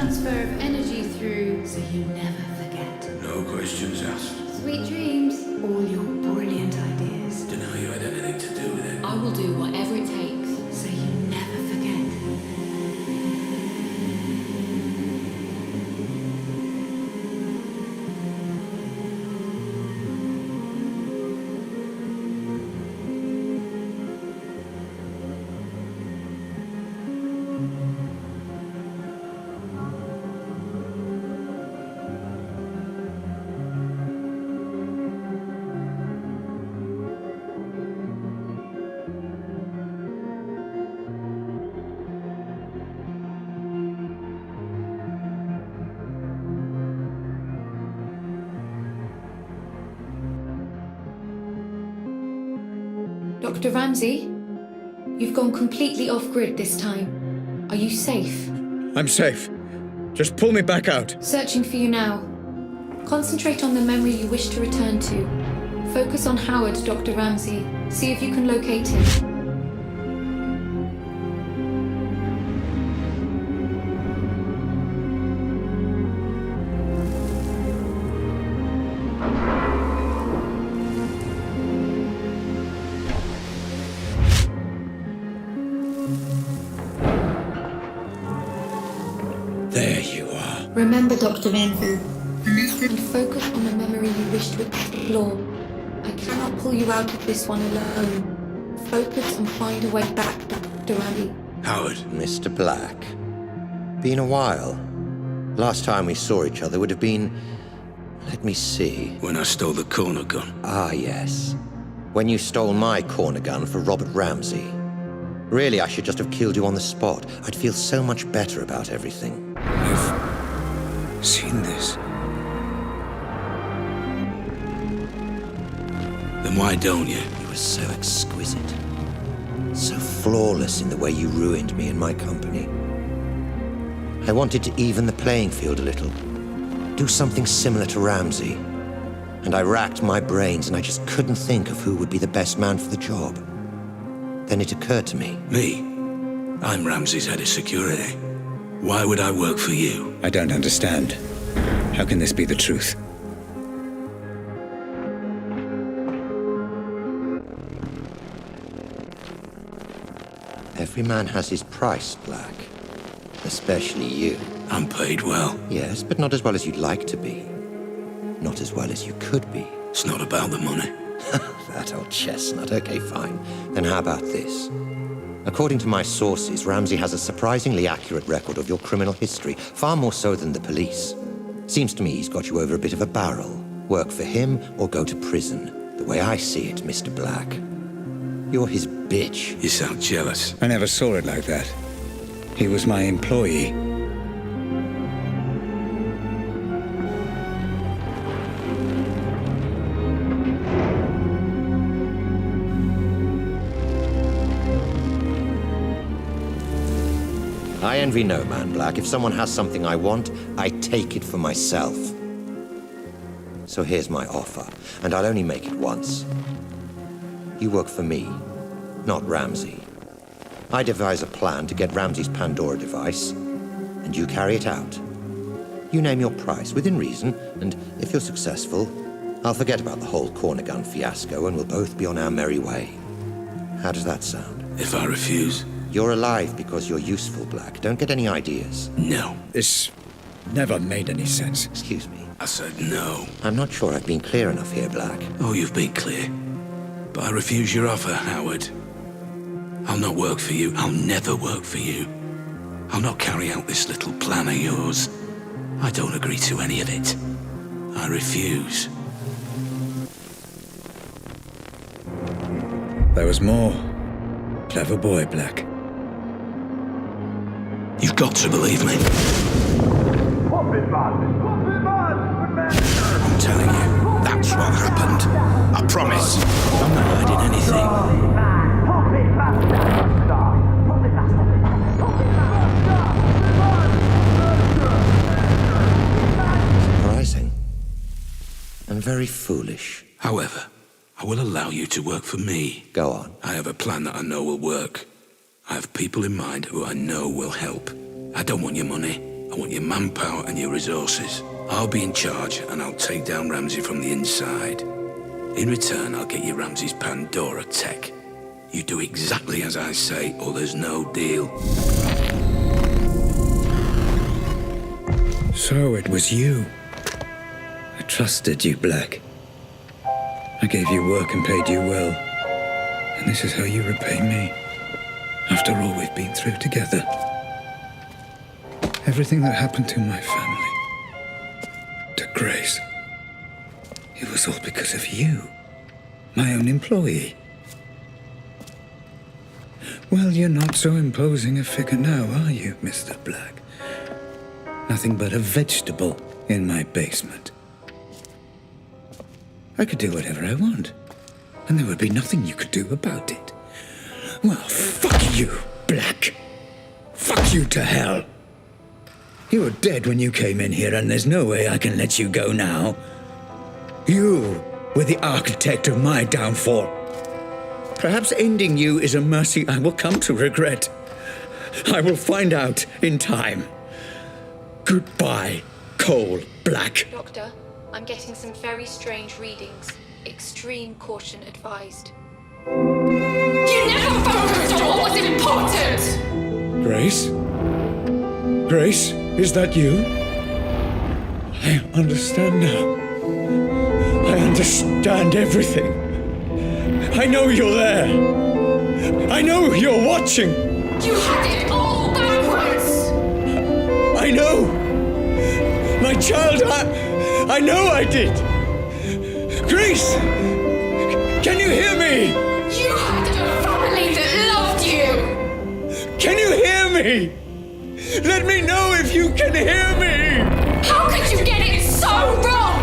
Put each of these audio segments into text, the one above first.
transfer of energy through so you never forget. No questions asked. Sweet dreams. All your brilliant ideas. Didn't know you had anything to do with it. I will do whatever it takes so you never forget. Dr. Ramsey, you've gone completely off-grid this time. Are you safe? I'm safe. Just pull me back out. Searching for you now. Concentrate on the memory you wish to return to. Focus on Howard, Dr. Ramsey. See if you can locate him. There you are. Remember, Dr. Ramsey, and focus on the memory you wish to explore. I cannot pull you out of this one alone. Focus and find a way back, Dr. Ramsey. Howard. Mr. Black. Been a while. Last time we saw each other would have been... Let me see. When I stole the corner gun. Ah, yes. When you stole my corner gun for Robert Ramsey. Really, I should just have killed you on the spot. I'd feel so much better about everything. I've seen this. Then why don't you? You were so exquisite. So flawless in the way you ruined me and my company. I wanted to even the playing field a little. Do something similar to Ramsey. And I racked my brains and I just couldn't think of who would be the best man for the job. Then it occurred to me. Me? I'm Ramsey's head of security. Why would I work for you? I don't understand. How can this be the truth? Every man has his price, Black. Especially you. I'm paid well. Yes, but not as well as you'd like to be. Not as well as you could be. It's not about the money. That old chestnut. Okay, fine. Then how about this? According to my sources, Ramsey has a surprisingly accurate record of your criminal history, far more so than the police. Seems to me he's got you over a bit of a barrel. Work for him or go to prison. The way I see it, Mr. Black. You're his bitch. You sound jealous. I never saw it like that. He was my employee. I envy no man, Black. If someone has something I want, I take it for myself. So here's my offer, and I'll only make it once. You work for me, not Ramsey. I devise a plan to get Ramsey's Pandora device, and you carry it out. You name your price, within reason, and if you're successful, I'll forget about the whole corner gun fiasco and we'll both be on our merry way. How does that sound? If I refuse? You're alive because you're useful, Black. Don't get any ideas. No. This never made any sense. Excuse me. I said no. I'm not sure I've been clear enough here, Black. Oh, you've been clear. But I refuse your offer, Howard. I'll not work for you. I'll never work for you. I'll not carry out this little plan of yours. I don't agree to any of it. I refuse. There was more. Clever boy, Black. You've got to believe me. I'm telling you, that's what happened. I promise. I'm not hiding anything. Surprising. And very foolish. However, I will allow you to work for me. Go on. I have a plan that I know will work. I have people in mind who I know will help. I don't want your money I want your manpower and your resources. I'll be in charge, and I'll take down Ramsey from the inside. In return, I'll get you Ramsey's Pandora tech. You do exactly as I say, or there's no deal. So it was you. I trusted you, Black. I gave you work and paid you well. And this is how you repay me. After all we've been through together. Everything that happened to my family. To Grace. It was all because of you. My own employee. Well, you're not so imposing a figure now, are you, Mr. Black? Nothing but a vegetable in my basement. I could do whatever I want, and there would be nothing you could do about it. Well, fuck you, Black. Fuck you to hell. You were dead when you came in here, and there's no way I can let you go now. You were the architect of my downfall. Perhaps ending you is a mercy I will come to regret. I will find out in time. Goodbye, Cole Black. Doctor, I'm getting some very strange readings. Extreme caution advised. You never focused on what was important! Grace? Grace, is that you? I understand now. I understand everything. I know you're there. I know you're watching. You had it all backwards! I know. My child, I know I did. Grace, can you hear me? You had a family that loved you! Can you hear me? Let me know if you can hear me. How could you get it so wrong?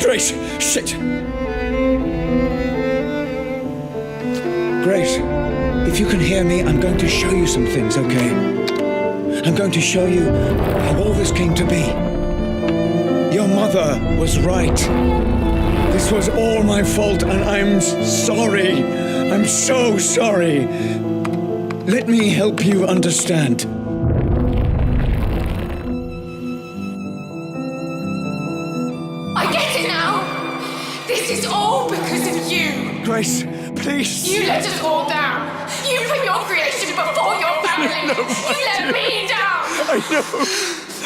Grace, shit. Grace, if you can hear me, I'm going to show you some things, okay? I'm going to show you how all this came to be. Your mother was right. This was all my fault, and I'm sorry. I'm so sorry. Let me help you understand. I get it now! This is all because of you! Grace, please. You let us all down! You put your creation before your family! You let me down! I know.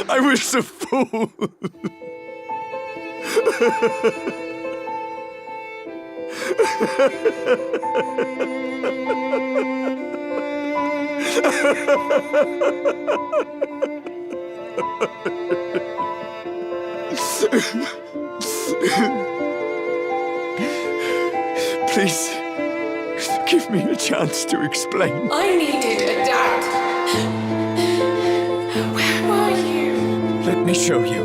I was a fool. Please, give me a chance to explain. I needed a dad. Where were you? Let me show you.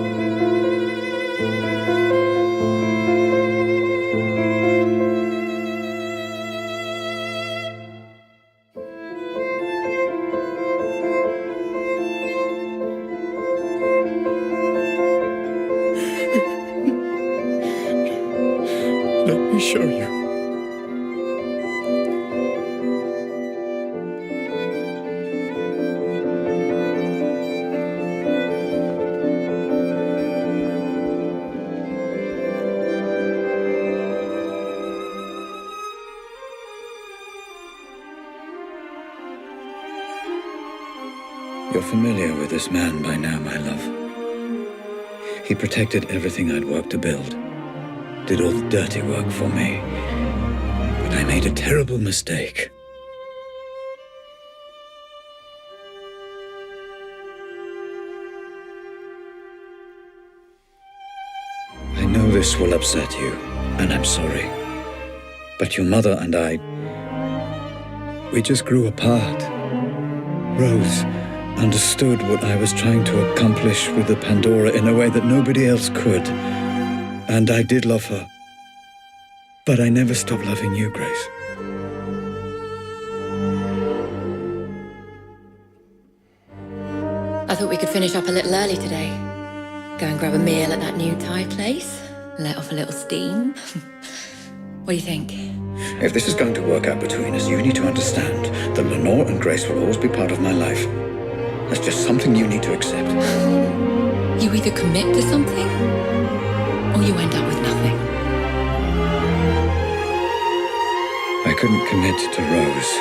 Let me show you. You're familiar with this man by now, my love. He protected everything I'd worked to build. Did all the dirty work for me. But I made a terrible mistake. I know this will upset you, and I'm sorry. But your mother and I, we just grew apart. Rose understood what I was trying to accomplish with the Pandora in a way that nobody else could. And I did love her. But I never stopped loving you, Grace. I thought we could finish up a little early today. Go and grab a meal at that new Thai place. Let off a little steam. What do you think? If this is going to work out between us, you need to understand that Lenore and Grace will always be part of my life. That's just something you need to accept. either commit to something, or you end up with nothing. I couldn't commit to Rose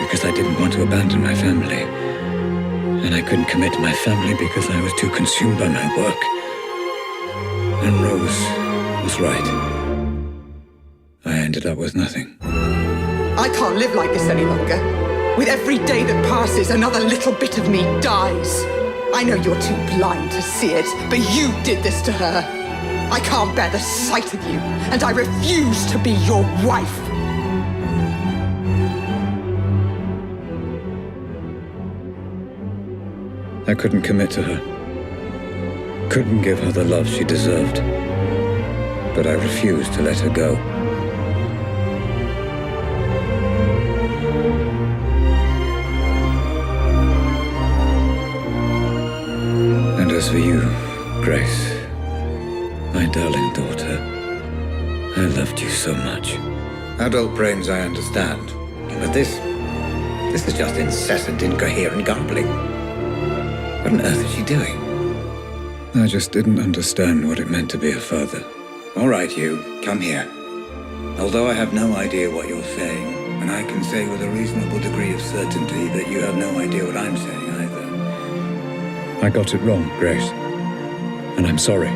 because I didn't want to abandon my family. And I couldn't commit to my family because I was too consumed by my work. And Rose was right. I ended up with nothing. I can't live like this any longer. With every day that passes, another little bit of me dies. I know you're too blind to see it, but you did this to her. I can't bear the sight of you, and I refuse to be your wife. I couldn't commit to her. Couldn't give her the love she deserved. But I refused to let her go. And as for you, Grace, my darling daughter, I loved you so much. Adult brains I understand, but this is just incessant, incoherent gambling. What on earth is she doing? I just didn't understand what it meant to be a father. All right, you, come here. Although I have no idea what you're saying, and I can say with a reasonable degree of certainty that you have no idea what I'm saying either. I got it wrong, Grace. And I'm sorry.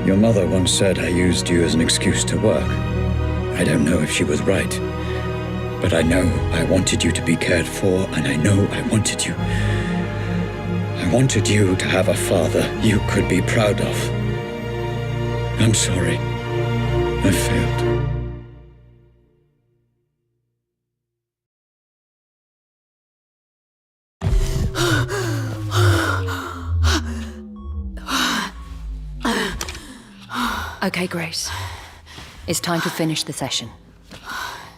Your mother once said I used you as an excuse to work. I don't know if she was right. But I know I wanted you to be cared for, and I know I wanted you. I wanted you to have a father you could be proud of. I'm sorry. I failed. Okay, Grace. It's time to finish the session.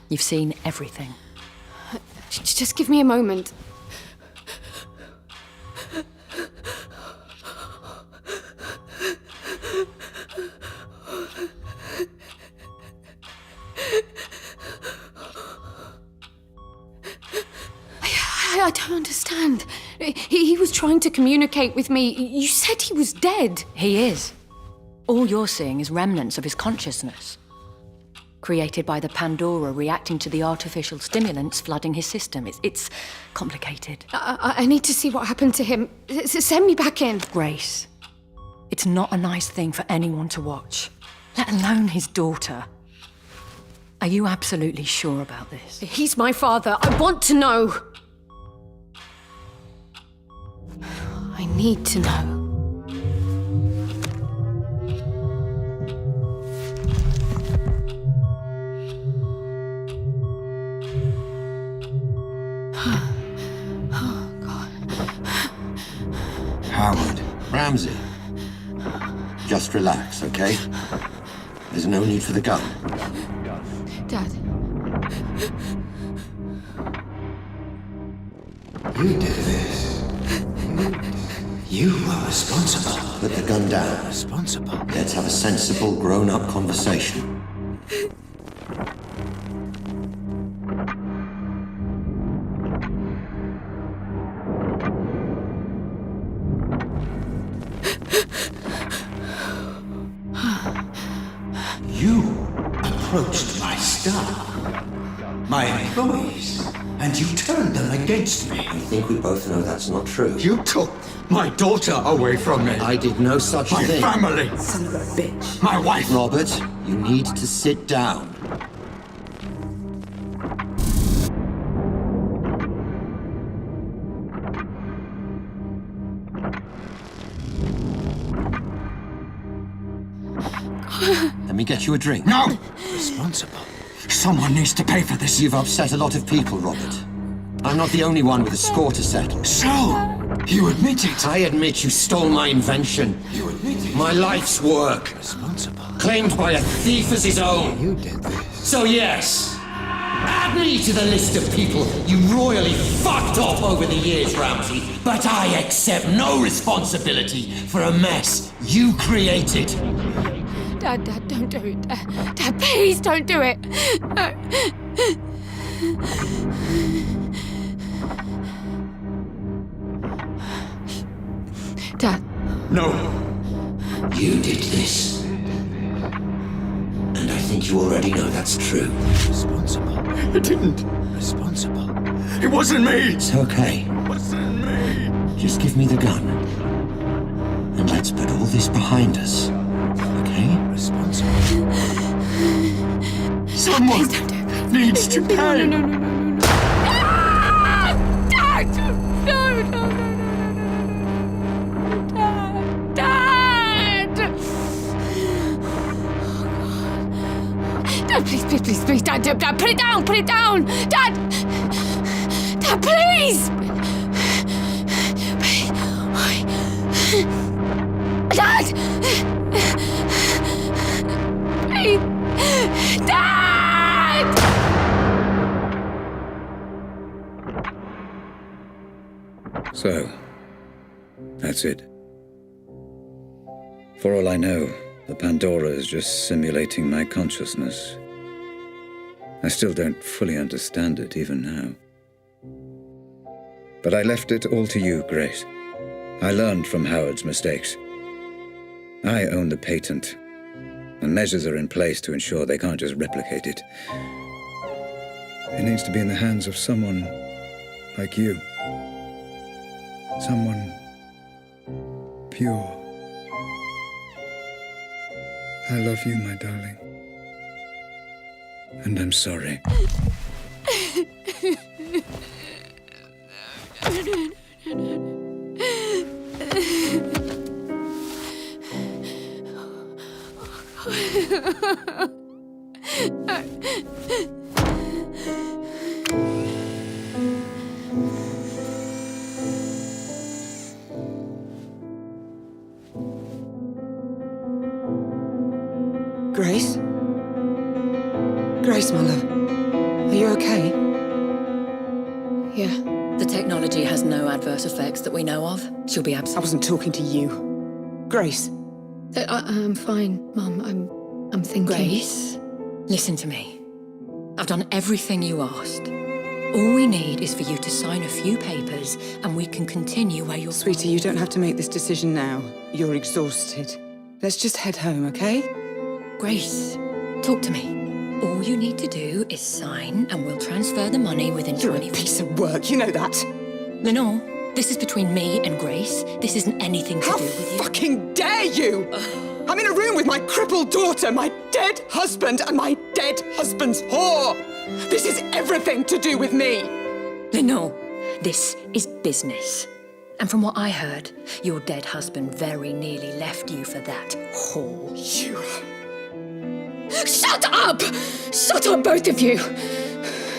You've seen everything. Just give me a moment. I don't understand. He was trying to communicate with me. You said he was dead. He is. All you're seeing is remnants of his consciousness, created by the Pandora reacting to the artificial stimulants flooding his system. It's complicated. I need to see what happened to him. Send me back in. Grace, it's not a nice thing for anyone to watch, let alone his daughter. Are you absolutely sure about this? He's my father. I want to know. I need to know. Howard. Ramsey. Just relax, okay? There's no need for the gun. Dad. You did this. You were responsible. Put the gun down. Responsible? Let's have a sensible, grown-up conversation. You approached my staff, my employees, and you turned them against me. I think we both know that's not true. You took my daughter away from me. I did no such My thing. family. Son of a bitch. My wife. Robert, you need to sit down. Let me get you a drink. No! Responsible. Someone needs to pay for this. You've upset a lot of people, Robert. I'm not the only one with a score to settle. So, you admit it. I admit you stole my invention. You admit it. My life's work. Responsible. Claimed by a thief as his own. You did this. So yes, add me to the list of people you royally fucked off over the years, Ramsey. But I accept no responsibility for a mess you created. Dad, don't do it. Dad, please don't do it. Dad. No. You did this. And I think you already know that's true. Responsible. I didn't. Responsible. It wasn't me. It's okay. It wasn't me. Just give me the gun. And let's put all this behind us. Okay? Responsible. Someone needs to pay. No. Dad! No. Dad! Dad, please, Dad, put it down! Dad, please! Dad! Please! Dad! So, that's it. For all I know, the Pandora is just simulating my consciousness. I still don't fully understand it, even now. But I left it all to you, Grace. I learned from Howard's mistakes. I own the patent, and measures are in place to ensure they can't just replicate it. It needs to be in the hands of someone like you. Someone pure. I love you, my darling. And I'm sorry. Grace? Grace, my love. Are you okay? Yeah. The technology has no adverse effects that we know of. She'll be I absent. wasn't talking to you. Grace. I'm fine, Mum. I'm thinking. Grace, listen to me. I've done everything you asked. All we need is for you to sign a few papers and we can continue where you're... Sweetie, you don't have to make this decision now. You're exhausted. Let's just head home, okay? Grace, talk to me. All you need to do is sign and we'll transfer the money within You're 20... a piece of work, you know that. Lenore, this is between me and Grace. This isn't anything to How do with you. fucking dare you! I'm in a room with my crippled daughter, my dead husband, and my dead husband's whore! This is everything to do with me! Lenore, this is business. And from what I heard, your dead husband very nearly left you for that whore. You... Shut up! Shut up, both of you!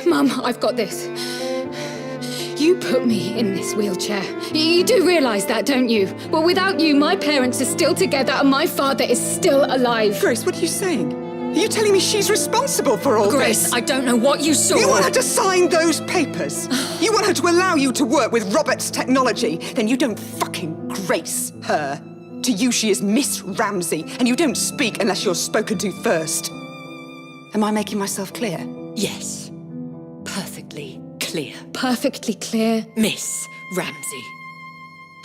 Mum, I've got this. You put me in this wheelchair. You do realise that, don't you? Well, without you, my parents are still together and my father is still alive. Grace, what are you saying? Are you telling me she's responsible for all Grace, this? I don't know what you saw. You want her to sign those papers? You want her to allow you to work with Robert's technology? Then you don't fucking grace her. To you, she is Miss Ramsey, and you don't speak unless you're spoken to first. Am I making myself clear? Yes. Perfectly clear. Perfectly clear. Miss Ramsey.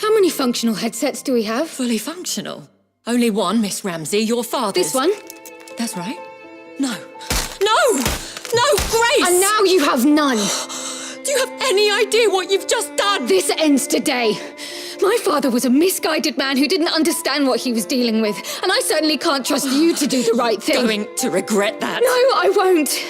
How many functional headsets do we have? Fully functional. Only one, Miss Ramsey, your father's. This one? That's right. No. No! No, Grace! And now you have none. Do you have any idea what you've just done? This ends today. My father was a misguided man who didn't understand what he was dealing with, and I certainly can't trust you to do the right thing. Going to regret that. No, I won't.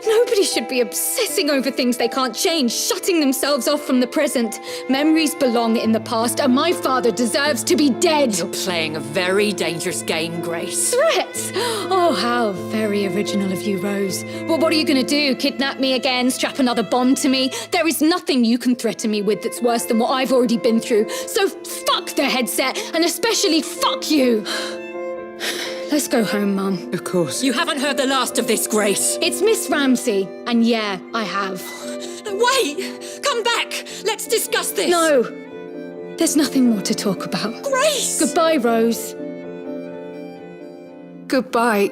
Nobody should be obsessing over things they can't change, shutting themselves off from the present. Memories belong in the past, and my father deserves to be dead. You're playing a very dangerous game, Grace. Threats? Oh, how very original of you, Rose. Well, what are you going to do? Kidnap me again? Strap another bomb to me? There is nothing you can threaten me with that's worse than what I've already been through. So fuck the headset, and especially fuck you. Let's go home, Mum. Of course. You haven't heard the last of this, Grace. It's Miss Ramsey, and yeah, I have. Wait! Come back! Let's discuss this! No, there's nothing more to talk about. Grace! Goodbye, Rose. Goodbye.